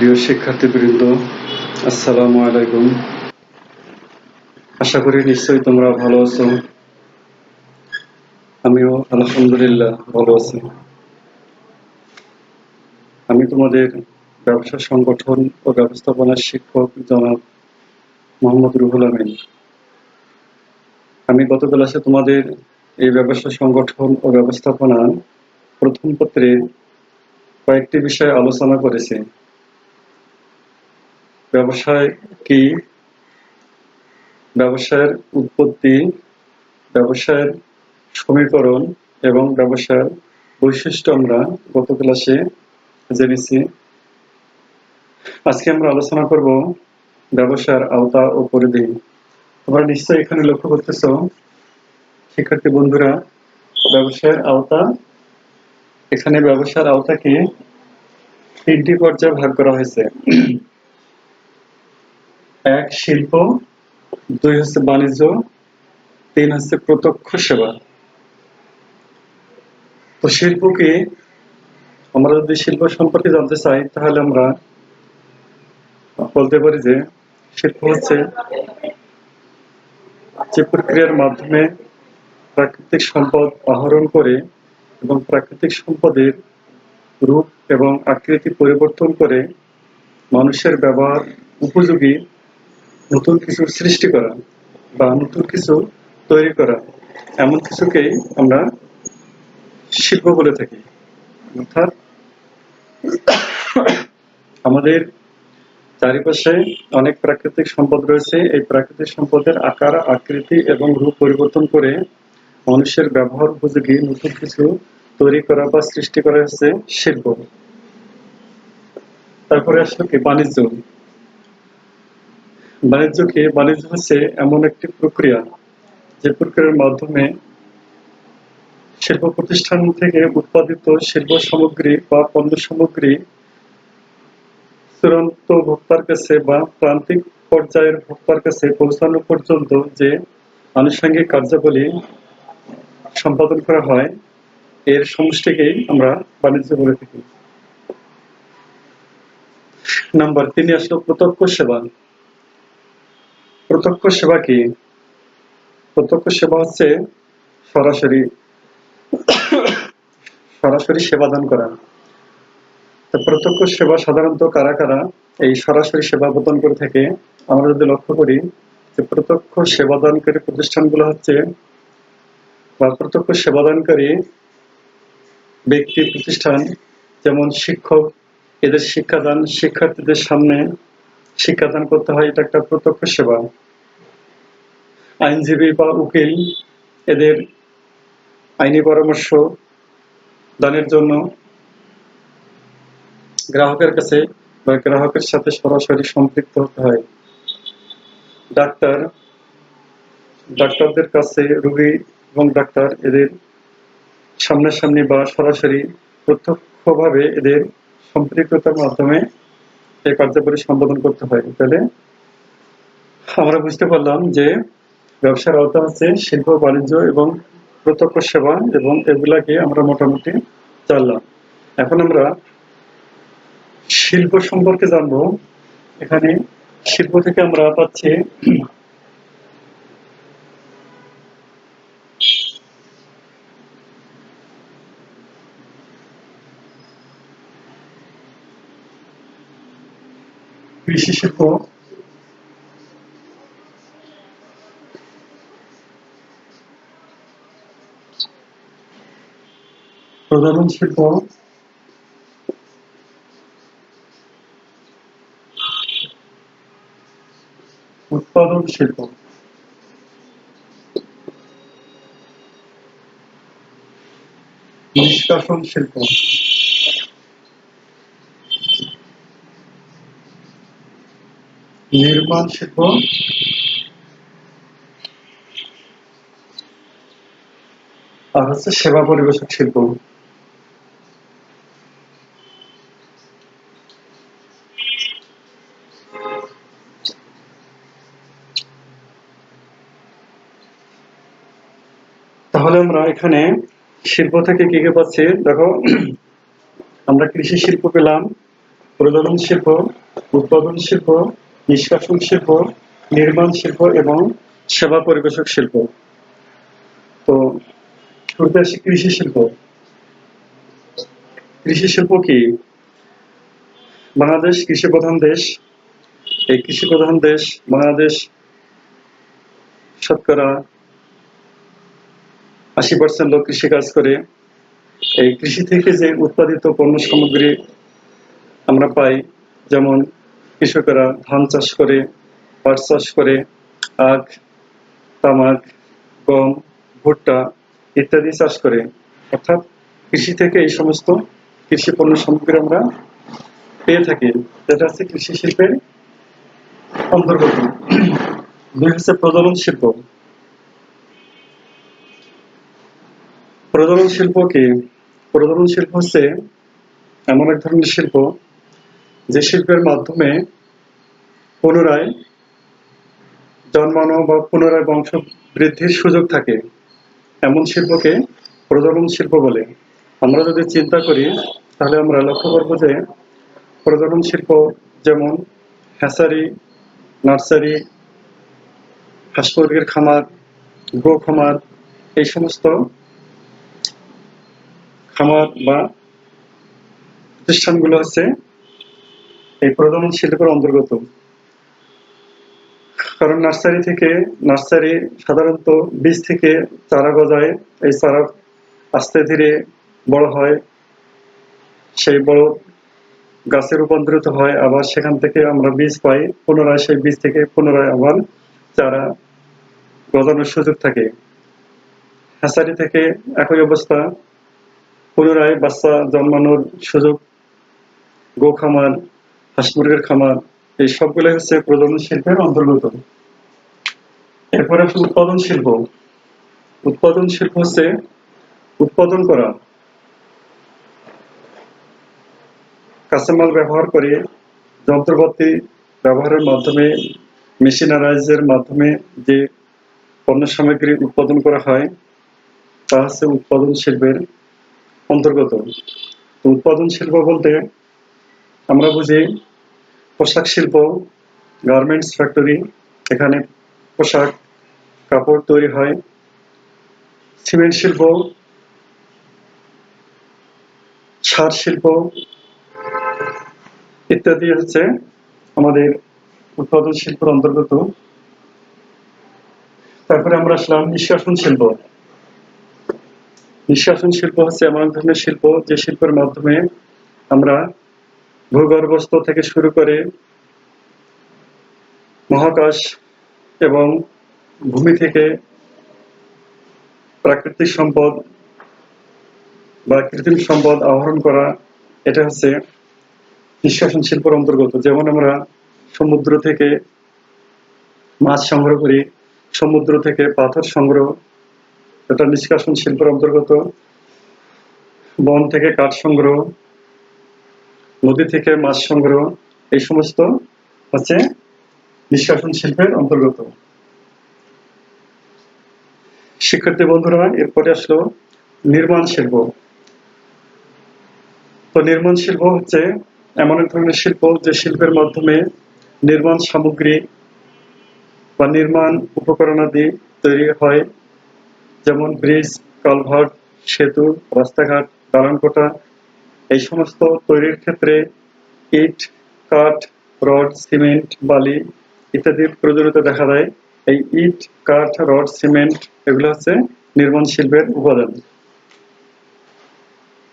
প্রিয় শিক্ষার্থীবৃন্দ, আসসালামু আলাইকুম। আশা করি নিশ্চয়ই তোমরা ভালো আছো। আমিও আলহামদুলিল্লাহ ভালো আছি। আমি তোমাদের ব্যবসা সংগঠন ও ব্যবস্থাপনার শিক্ষক জনাব মোহাম্মদ রুহুল আমিন। আমি গত ক্লাসে তোমাদের এই ব্যবসা সংগঠন ও ব্যবস্থাপনা প্রথম পত্রে কয়েকটি বিষয় আলোচনা করেছি। ব্যবসায় কি, ব্যবসায়ের উৎপত্তি, ব্যবসায়ের সমীকরণ এবং ব্যবসার বৈশিষ্ট্য আমরা গত ক্লাসে জেনেছি। আজকে আমরা আলোচনা করব ব্যবসার আওতা ও পরিধি। তোমরা নিশ্চয়ই এখানে লক্ষ্য করতেছ শিক্ষার্থী বন্ধুরা, ব্যবসায়ের আওতা, এখানে ব্যবসার আওতাকে তিনটি পর্যায়ে ভাগ করা হয়েছে। এক শিল্প, দুই হচ্ছে বাণিজ্য, তিন হচ্ছে প্রত্যক্ষ সেবা। তো শিল্প কি, আমরা যদি শিল্প সম্পর্কে জানতে চাই তাহলে আমরা বলতে পারি যে শিল্প হচ্ছে যে প্রক্রিয়ার মাধ্যমে প্রাকৃতিক সম্পদ আহরণ করে এবং প্রাকৃতিক সম্পদের রূপ এবং আকৃতি পরিবর্তন করে মানুষের ব্যবহার উপযোগী নতুন কিছু সৃষ্টি করা বা নতুন কিছু তৈরি করা, এমন কিছুকেই আমরা শিল্প বলে থাকি। অর্থাৎ আমাদের চারিপাশে অনেক প্রাকৃতিক সম্পদ রয়েছে। এই প্রাকৃতিক সম্পদের আকার, আকৃতি এবং রূপ পরিবর্তন করে মানুষের ব্যবহার উপযোগী নতুন কিছু তৈরি করা বা সৃষ্টি করা হচ্ছে শিল্প। তারপরে আসলে কি বাণিজ্য। বাণিজ্য হচ্ছে এমন একটি প্রক্রিয়া যে প্রক্রিয়ার মাধ্যমে শিল্প প্রতিষ্ঠান থেকে উৎপাদিত শিল্প সামগ্রী বা পণ্য সামগ্রী চূড়ান্ত ভোক্তার কাছে বা প্রান্তিক পর্যায়ের ভোক্তার কাছে পৌঁছানো পর্যন্ত যে আনুষঙ্গিক কার্যাবলী সম্পাদন করা হয়, এর সমষ্টিকেই আমরা বাণিজ্য বলে থাকি। নাম্বার 3 আসলো প্রত্যক্ষ সেবা। প্রত্যক্ষ সেবা কি? প্রত্যক্ষ সেবা হচ্ছে সরাসরি সেবাদান করা। প্রত্যক্ষ সেবা সাধারণত কারা কারা এই সরাসরি সেবা প্রদান করে থাকে? আমরা যদি লক্ষ্য করি যে প্রত্যক্ষ সেবাদানকারী প্রতিষ্ঠানগুলো হচ্ছে বা প্রত্যক্ষ সেবাদানকারী ব্যক্তি প্রতিষ্ঠান, যেমন শিক্ষক, এদের শিক্ষাদান, শিক্ষার্থীদের সামনে শিক্ষাদান করতে হয়, এটা একটা প্রত্যক্ষ সেবা। আইনজীবী বা উকিল, এদের আইনি পরামর্শ দানের জন্য গ্রাহকের কাছে বা গ্রাহকের সাথে সরাসরি সম্পৃক্ত হতে হয়। ডাক্তারদের কাছে রোগী এবং ডাক্তার, এদের সামনাসামনি বা সরাসরি প্রত্যক্ষভাবে এদের সম্পৃক্ততার মাধ্যমে এই কার্যাবলী সম্পাদন করতে হয়। তাহলে আমরা বুঝতে পারলাম যে ব্যবসার আওতা হচ্ছে শিল্প, বাণিজ্য এবং প্রত্যক্ষ সেবা, এবং এগুলাকে আমরা মোটামুটি জানলাম। এখন আমরা শিল্প সম্পর্কে জানবো। এখানে শিল্প থেকে আমরা পাচ্ছি কৃষি শিল্প, প্রজনন শিল্প, উৎপাদন শিল্প, নিষ্কাশন শিল্প, নির্মাণ শিল্প, আর হচ্ছে সেবা পরিবেশক শিল্প। তাহলে আমরা এখানে শিল্প থেকে কি কি পাচ্ছি দেখো। আমরা কৃষি শিল্প পেলাম, প্রজনন শিল্প, উৎপাদন শিল্প, নিষ্কাশন শিল্প, নির্মাণ শিল্প এবং সেবা পরিবেশক শিল্প। তো শুরুতে আসি কৃষি শিল্প। কৃষি শিল্প কি? বাংলাদেশ কৃষি প্রধান দেশ। এই কৃষি প্রধান দেশ বাংলাদেশ শতকরা 80% লোক কৃষিকাজ করে। এই কৃষি থেকে যে উৎপাদিত পণ্য সামগ্রী আমরা পাই, যেমন কৃষকেরা ধান চাষ করে, পাট চাষ করে, আখ, তামাক, গম, ভুট্টা ইত্যাদি চাষ করে। অর্থাৎ কৃষি থেকে এই সমস্ত কৃষি পণ্য সামগ্রী আমরা পেয়ে থাকি, যেটা হচ্ছে কৃষি শিল্পের অন্তর্গত। দুই হচ্ছে প্রজনন শিল্প। প্রজনন শিল্প কি? প্রজনন শিল্প হচ্ছে এমন এক ধরনের শিল্প যে শিল্পের মাধ্যমে পুনরায় জন্মানো বা পুনরায় বংশ বৃদ্ধির সুযোগ থাকে, এমন শিল্পকে প্রজনন শিল্প বলে। আমরা যদি চিন্তা করি তাহলে আমরা লক্ষ্য করব যে প্রজনন শিল্প যেমন হ্যাচারি, নার্সারি, হাঁস মুরগির খামার, গো খামার, এই সমস্ত খামার বা প্রতিষ্ঠানগুলো হচ্ছে এই প্রজনন শিল্পের অন্তর্গত। কারণ নার্সারি সাধারণত বীজ থেকে চারা গজায়, এই চারা আস্তে ধীরে বড় হয়, সেই বড় গাছে রূপান্তরিত হয়, আবার সেখান থেকে আমরা বীজ পাই, পুনরায় সেই বীজ থেকে পুনরায় আবার চারা গজানোর সুযোগ থাকে। হ্যাচারি থেকে একই অবস্থা, পুনরায় বাচ্চা জন্মানোর সুযোগ। গো খামার, হাঁস মুরগির খামার, এই সবগুলো হচ্ছে প্রজনন শিল্পের অন্তর্গত। এরপরে আছে উৎপাদন শিল্প। উৎপাদন শিল্প হচ্ছে উৎপাদন করা, কাঁচামাল ব্যবহার করে, যন্ত্রপাতি ব্যবহারের মাধ্যমে, মেশিনারাইজের মাধ্যমে যে পণ্য সামগ্রী উৎপাদন করা হয় তা হচ্ছে উৎপাদন শিল্পের অন্তর্গত। উৎপাদন শিল্প বলতে আমরা বুঝি পোশাক শিল্প, গার্মেন্টস ফ্যাক্টরি, এখানে পোশাক কাপড় তৈরি হয়। সিমেন্ট শিল্প, সার শিল্প ইত্যাদি হচ্ছে আমাদের উৎপাদন শিল্পের অন্তর্গত। তারপরে আমরা আসলাম নিষ্কাশন শিল্প। নিষ্কাশন শিল্প হচ্ছে এমন এক ধরনের শিল্প যে শিল্পের মাধ্যমে আমরা ভূগর্ভস্থ থেকে শুরু করে মহাকাশ এবং ভূমি থেকে প্রাকৃতিক সম্পদ বা কৃত্রিম সম্পদ আহরণ করা, এটা হচ্ছে নিষ্কাশন শিল্পের অন্তর্গত। যেমন আমরা সমুদ্র থেকে মাছ সংগ্রহ করি, সমুদ্র থেকে পাথর সংগ্রহ, এটা নিষ্কাশন শিল্পের অন্তর্গত। বন থেকে কাঠ সংগ্রহ, নদী থেকে মাছ সংগ্রহ, এই সমস্ত হচ্ছে নিষ্কাশন শিল্পের অন্তর্গত। শিক্ষার্থী বন্ধুরা, এরপরে আসলো নির্মাণ শিল্প। তো নির্মাণ শিল্প হচ্ছে এমন এক ধরনের শিল্প যে শিল্পের মাধ্যমে নির্মাণ সামগ্রী বা নির্মাণ উপকরণাদি তৈরি হয়, যেমন ব্রিজ, কালভার্ট, সেতু, রাস্তাঘাট, দালানকোঠা, এই সমস্ত তৈরির ক্ষেত্রে ইট, কাঠ, রড, সিমেন্ট, বালি ইত্যাদির প্রয়োজনীয়তা দেখা দেয়। এই ইট, কাঠ, রড, সিমেন্ট এগুলো হচ্ছে নির্মাণ শিল্পের উপাদান।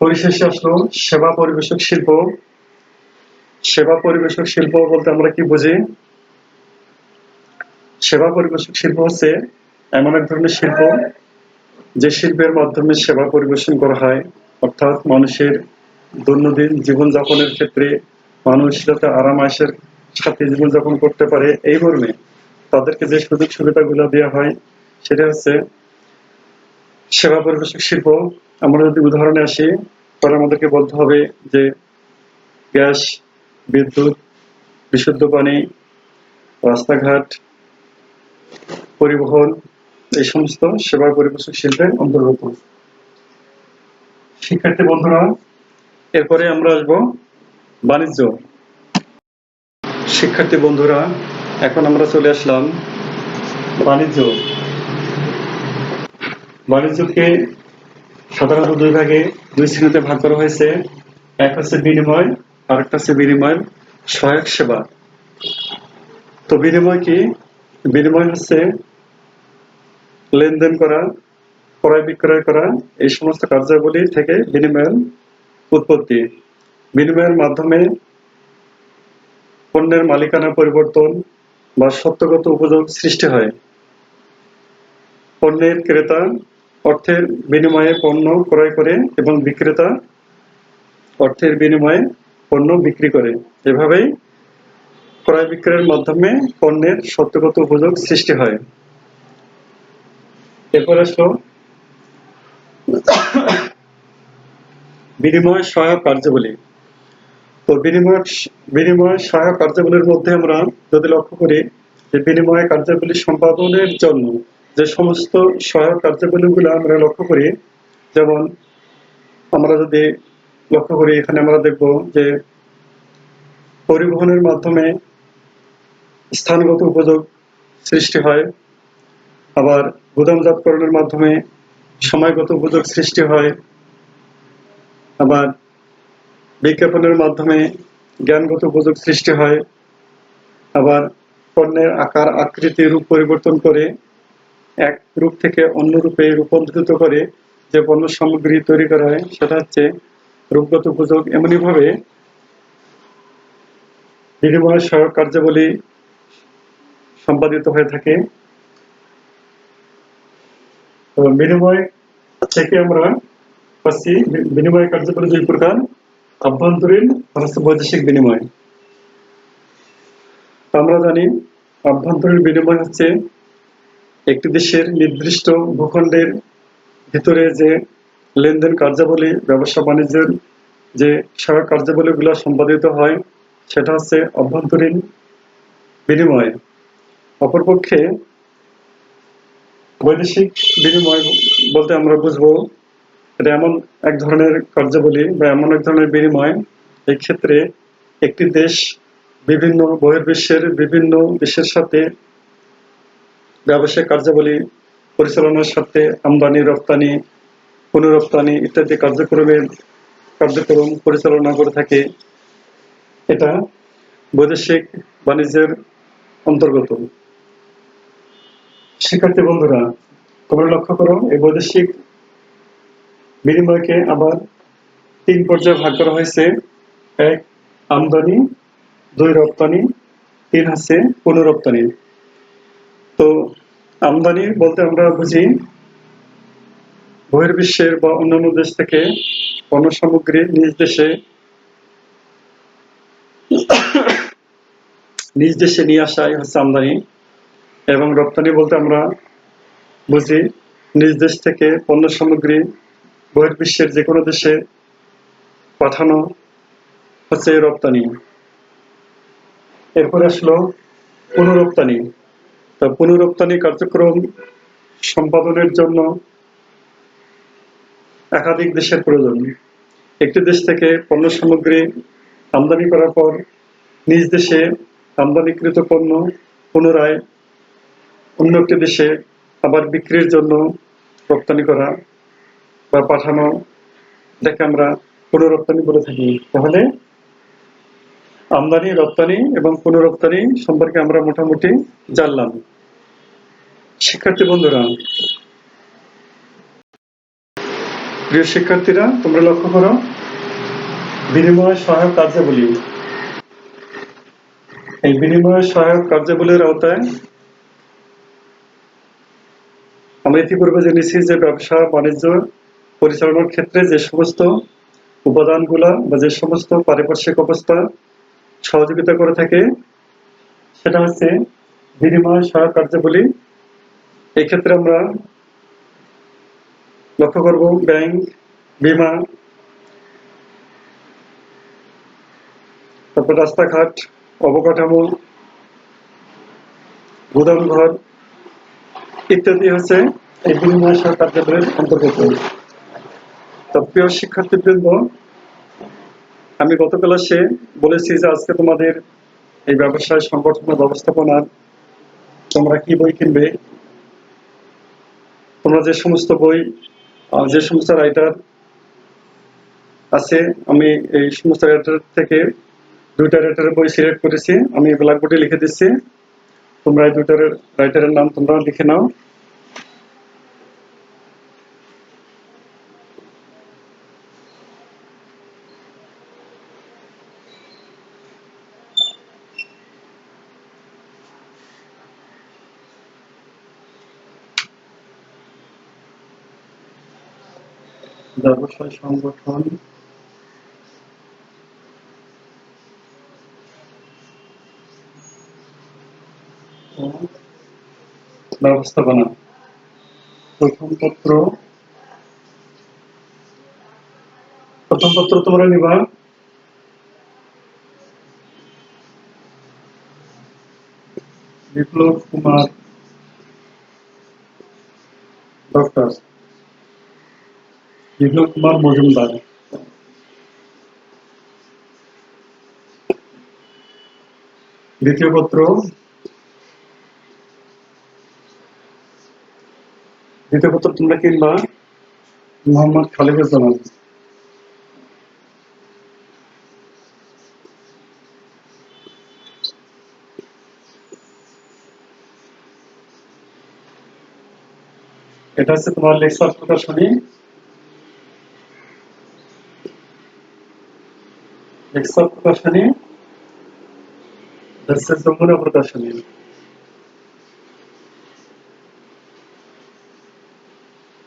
পরিশেষে আসলো সেবা পরিবেশক শিল্প। সেবা পরিবেশক শিল্প বলতে আমরা কি বুঝি? সেবা পরিবেশক শিল্প হচ্ছে এমন এক ধরনের শিল্প যে শিল্পের মাধ্যমে সেবা পরিবেশন করা হয়, অর্থাৎ মানুষের দৈনন্দিন জীবনযাপনের ক্ষেত্রে মানুষ যাতে আরাম আয়েশের সাথে জীবনযাপন করতে পারে এই মর্মে তাদেরকে যে সুযোগ সুবিধাগুলো দেওয়া হয় সেটা হচ্ছে সেবা পরিবেশক শিল্প। আমরা যদি উদাহরণে আসি তাহলে আমাদেরকে বলতে হবে যে গ্যাস, বিদ্যুৎ, বিশুদ্ধ পানি, রাস্তাঘাট, পরিবহন, এই সমস্ত সেবা পরিবেশক শিল্পের অন্তর্গত। শিক্ষার্থী বন্ধুরা, এরপরে আমরা আসবো বাণিজ্য। শিক্ষার্থী বন্ধুরা, এখন আমরা চলে আসলাম বাণিজ্য। বাণিজ্যকে সাধারণত দুই ভাগে, দুই শ্রেণীতে ভাগ করা হয়েছে। এক হচ্ছে বিনিময়, আর একটা হচ্ছে বিনিময়ের সহায়ক সেবা। তো বিনিময় কি? বিনিময় হচ্ছে লেনদেন করা, ক্রয় বিক্রয় করা, এই সমস্ত কার্যাবলী থেকে বিনিময়ের উৎপত্তি। বিনিময়ের মাধ্যমে পণ্যের মালিকানা পরিবর্তন বা সত্যগত উপযোগ সৃষ্টি হয়। পণ্যের ক্রেতা অর্থের বিনিময়ে পণ্য ক্রয় করে এবং বিক্রেতা অর্থের বিনিময়ে পণ্য বিক্রি করে। এভাবেই ক্রয় বিক্রয়ের মাধ্যমে পণ্যের সত্যগত উপযোগ সৃষ্টি হয়। এরপর আসলো বিনিময় সহায়ক কার্যাবলী। তো বিনিময় সহায়ক কার্যাবলীর মধ্যে আমরা যদি লক্ষ্য করি যে বিনিময় কার্যাবলী সম্পাদনের জন্য যে সমস্ত সহায়ক কার্যাবলীগুলো আমরা লক্ষ্য করি, যেমন আমরা যদি লক্ষ্য করি, এখানে আমরা দেখব যে পরিবহনের মাধ্যমে স্থানগত উপযোগ সৃষ্টি হয়, আবার গুদামজাতকরণের মাধ্যমে সময়গত উপযোগ সৃষ্টি হয়, আবার বিজ্ঞাপনের মাধ্যমে জ্ঞানগত উপযোগ সৃষ্টি হয়, আবার পণ্যের আকার আকৃতি রূপ পরিবর্তন করে এক রূপ থেকে অন্য রূপে রূপান্তরিত করে যে পণ্য সামগ্রী তৈরি করা হয় সেটা হচ্ছে রূপগত উপযোগ। এমনইভাবে বিনিময় সহায়ক কার্যাবলী সম্পাদিত হয়ে থাকে। তো বিনিময় থেকে আমরা পাচ্ছি বিনিময় কার্যাবলী দুই প্রকার: আভ্যন্তরীণ আর হচ্ছে বৈদেশিক বিনিময়। আমরা জানি আভ্যন্তরীণ বিনিময় হচ্ছে একটি দেশের নির্দিষ্ট ভূখণ্ডের ভিতরে যে লেনদেন কার্যাবলী, ব্যবসা বাণিজ্যের যে সহায়ক কার্যাবলীগুলো সম্পাদিত হয় সেটা হচ্ছে অভ্যন্তরীণ বিনিময়। অপরপক্ষে বৈদেশিক বিনিময় বলতে আমরা বুঝবো এটা এমন এক ধরনের কার্যাবলী বা এমন এক ধরনের বিনিময়, এই ক্ষেত্রে একটি দেশ বিভিন্ন বহির্বিশ্বের বিভিন্ন দেশের সাথে ব্যবসায়িক কার্যাবলী পরিচালনার সাথে আমদানি রপ্তানি পুনরপ্তানি ইত্যাদি কার্যক্রম পরিচালনা করে থাকে। এটা বৈদেশিক বাণিজ্যের অন্তর্গত। শিক্ষার্থী বন্ধুরা, তোমরা লক্ষ্য করো এই বৈদেশিক বিনিময়কে আবার তিন পর্যায়ে ভাগ করা হয়েছে: এক আমদানি, দুই রপ্তানি, তিন হচ্ছে পুনরপ্তানি। তো আমদানি বলতে আমরা বুঝি বহির্বিশ্বের বা অন্যান্য দেশ থেকে পণ্য সামগ্রী নিজ দেশে নিয়ে আসাই হচ্ছে আমদানি। এবং রপ্তানি বলতে আমরা বুঝি নিজ দেশ থেকে পণ্য সামগ্রী বহির্বিশ্বের যে কোনো দেশে পাঠানো হচ্ছে রপ্তানি। এরপরে আসলো পুনরপ্তানি। তো পুনরপ্তানি কার্যক্রম সম্পাদনের জন্য একাধিক দেশের প্রয়োজন। একটি দেশ থেকে পণ্য সামগ্রী আমদানি করার পর নিজ দেশে আমদানিকৃত পণ্য পুনরায় অন্য একটি দেশে আবার বিক্রির জন্য রপ্তানি করা বা পাঠানো, যাকে আমরা পুনরপ্তানি বলে থাকি। তাহলে আমদানি, রপ্তানি এবং পুনরপ্তানি সম্পর্কে আমরা মোটামুটি জানলাম। শিক্ষার্থী বন্ধুরা, প্রিয় শিক্ষার্থীরা, তোমরা লক্ষ্য করো বিনিময় সহায়ক কার্যাবলী। এই বিনিময় সহায়ক কার্যাবলীর আওতায় আমরা ইতিপূর্বে জেনেছি যে ব্যবসা বাণিজ্য পরিচালনার ক্ষেত্রে যে সমস্ত উপাদানগুলা বা যে সমস্ত পারিপার্শ্বিক অবস্থা সহযোগিতা করে থাকে সেটা হচ্ছে বিনিময় সহায়ক কার্যাবলী। এই ক্ষেত্রে আমরা লক্ষ্য করব ব্যাংক, বীমা, তারপর রাস্তাঘাট, অবকাঠামো, গুদামঘর ইত্যাদি হচ্ছে এই বিনিময় সহায়ক কার্যাবলীর অন্তর্গত। তো প্রিয় শিক্ষার্থীবৃন্দ, আমি গত ক্লাসে বলেছি যে আজকে তোমাদের এই ব্যবসায় সংগঠন ও ব্যবস্থাপনার তোমরা কি বই কিনবে, তোমরা যে সমস্ত বই যে সমস্ত রাইটার আছে, আমি এই সমস্ত রাইটার থেকে 2টা রাইটারের বই সিলেক্ট করেছি, আমি ব্ল্যাকবোর্ডে লিখে দিচ্ছি। তোমরা এই 2টা রাইটারের নাম তোমরা লিখে নাও। ব্যবসায় সংগঠন ও ব্যবস্থাপনা, প্রথম পত্র তোমরা নিবা বিপ্লব কুমার ডক্টর বিপ্লব কুমার মজুমদার। দ্বিতীয় পত্র তোমরা কিনবা মোহাম্মদ খালিকুজ্জামান। এটা হচ্ছে তোমার লেকচার প্রকাশনী,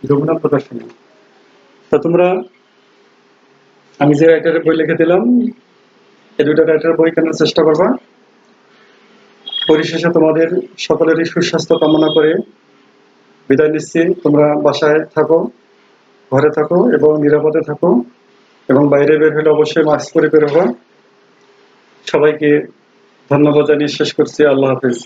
যমুনা প্রকাশনী। তা তোমরা আমি যে রাইটারের বই লিখে দিলাম এই 2টা রাইটারের বই কেনার চেষ্টা করবা। পরিশেষে তোমাদের সকলেরই সুস্বাস্থ্য কামনা করে বিদায় নিচ্ছি। তোমরা বাসায় থাকো, ঘরে থাকো এবং নিরাপদে থাকো, এবং বাইরে বের হলে অবশ্যই মাস্ক পরে বের হবা। সবাইকে ধন্যবাদ জানিয়ে শেষ করছি। আল্লাহ হাফেজ।